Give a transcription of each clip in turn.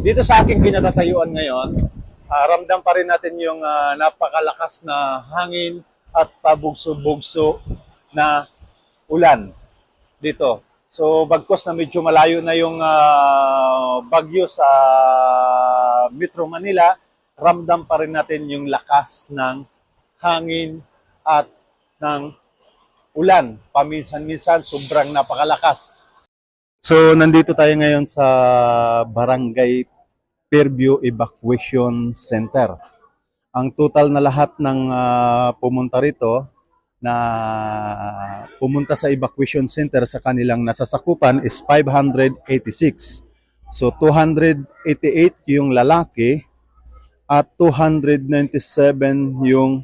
Dito sa aking kinatatayuan ngayon, ramdam pa rin natin yung napakalakas na hangin at pabugso-bugso na ulan dito. So bagkos na medyo malayo na yung bagyo sa Metro Manila, ramdam pa rin natin yung lakas ng hangin at ng ulan. Paminsan-minsan sobrang napakalakas. So nandito tayo ngayon sa Barangay Fairview Evacuation Center. Ang total na lahat ng pumunta rito na pumunta sa evacuation center sa kanilang nasasakupan is 586. So 288 yung lalaki at 297 yung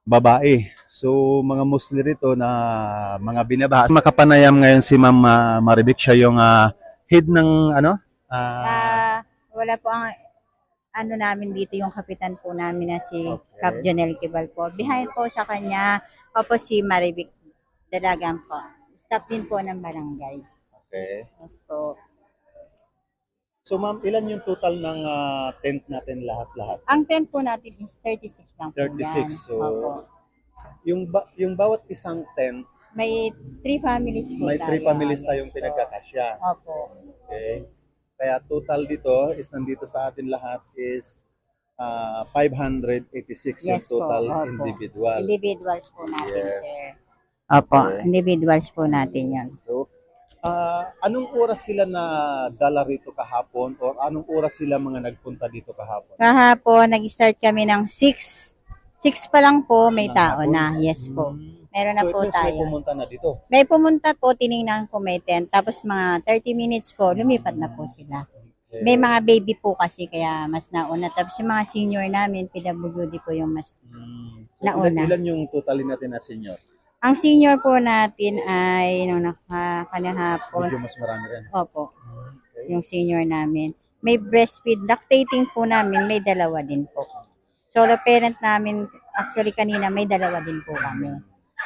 babae. So mga Muslim rito na mga binabaha. Makapanayam ngayon si Ma'am Marivic, siya yung head ng ano? Wala po ang ano namin dito, yung kapitan po namin na si Okay. Cap Janel Kibal po. Behind po sa kanya, po si Marivic Dalagang po. Staff din po ng barangay. Okay. Yes po. So ma'am, ilan yung total ng tent natin lahat-lahat? Ang tent po natin is 36 lang po 36. yan. So Opo. yung bawat isang tent, May 3 families po may 3 families tayong po. pinagkakasya. Opo. Okay. Kaya total dito is nandito sa atin lahat is 586 yung Yes po, total opo. individual. Individuals po natin, Yes. sir. Opo, Okay. individuals po natin yan. So, anong oras sila na dala rito kahapon or anong oras sila mga nagpunta dito kahapon? Kahapon, nag-start kami ng 6. 6 pa lang po, may Ng tao hapon? na. Yes po. Meron na So, po it means may tayo. pumunta na dito. May pumunta po, tinignan ko may tent. Tapos mga 30 minutes po, lumipat na po sila. Okay. May mga baby po kasi, kaya mas nauna. Tapos yung mga senior namin, PWD po yung mas... So, Nauna. ilan yung totalin natin na senior? Ang senior po natin ay, nung kanahapon, Medyo mas marami rin. opo, Okay. yung senior namin. May breastfeed, lactating po namin, may 2 din po. Solo parent namin, actually kanina may 2 din po kami.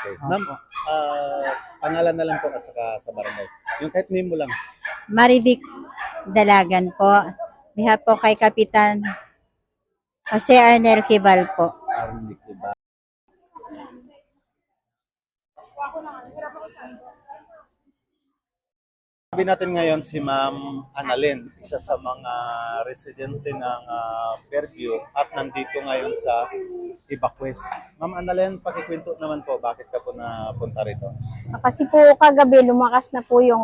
Okay. Ma'am, pangalan na lang po at saka sa barangay. Yung kahit name mo lang. Marivic Dalagan po. Biha po kay Kapitan Jose Arnel Kibal po. Arnic, diba? Sabi natin ngayon si Ma'am Annalyn, isa sa mga residente ng Fairview at nandito ngayon sa Evacues. Ma'am Annalyn, pakikwento naman po bakit ka po napunta rito? Kasi po kagabi lumakas na po yung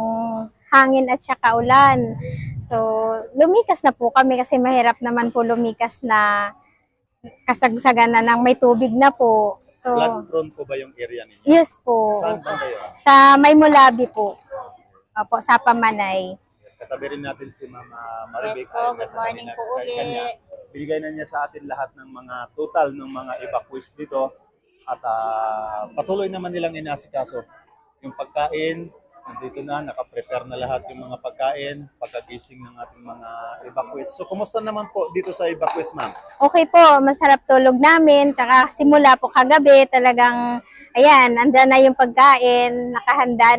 hangin at saka ulan. So, lumikas na po kami kasi mahirap naman po lumikas na kasagsagan na ng may tubig na po. So, Flood prone po ba yung area ninyo? yes po. Saan ba kayo? Sa Maymulabi po. Opo, sa Pamanay. Yes, katabi rin natin si Ma'am Marivic. Yes po, good Sasabihin morning natin po kay ulit. kanya. Binigay na niya sa atin lahat ng mga total ng mga evacuees dito at patuloy naman nilang inasikaso. Yung pagkain, nandito na, nakaprepare na lahat yung mga pagkain, pagkagising ng ating mga evacuees. So, kumusta naman po dito sa evacuees, ma'am? Okay po, masarap tulog namin. Tsaka simula po kagabi talagang, ayan, andyan na yung pagkain, nakahanda,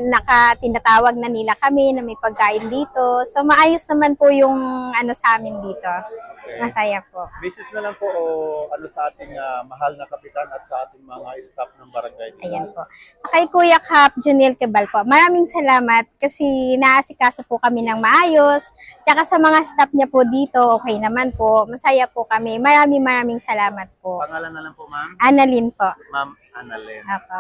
tinatawag na nila kami na may pagkain dito. So maayos naman po yung ano sa amin dito. Okay. Masaya po. Message na lang po ano sa ating mahal na kapitan at sa ating mga staff ng barangay. Ayan po. Sa kay Kuya Cap Juniel Kebal po, maraming salamat kasi naasikaso po kami ng maayos. Tsaka sa mga staff niya po dito, okay naman po. Masaya po kami. Maraming salamat po. Pangalan na lang po, ma'am? Annalyn po. Ma'am Annalyn. Apo.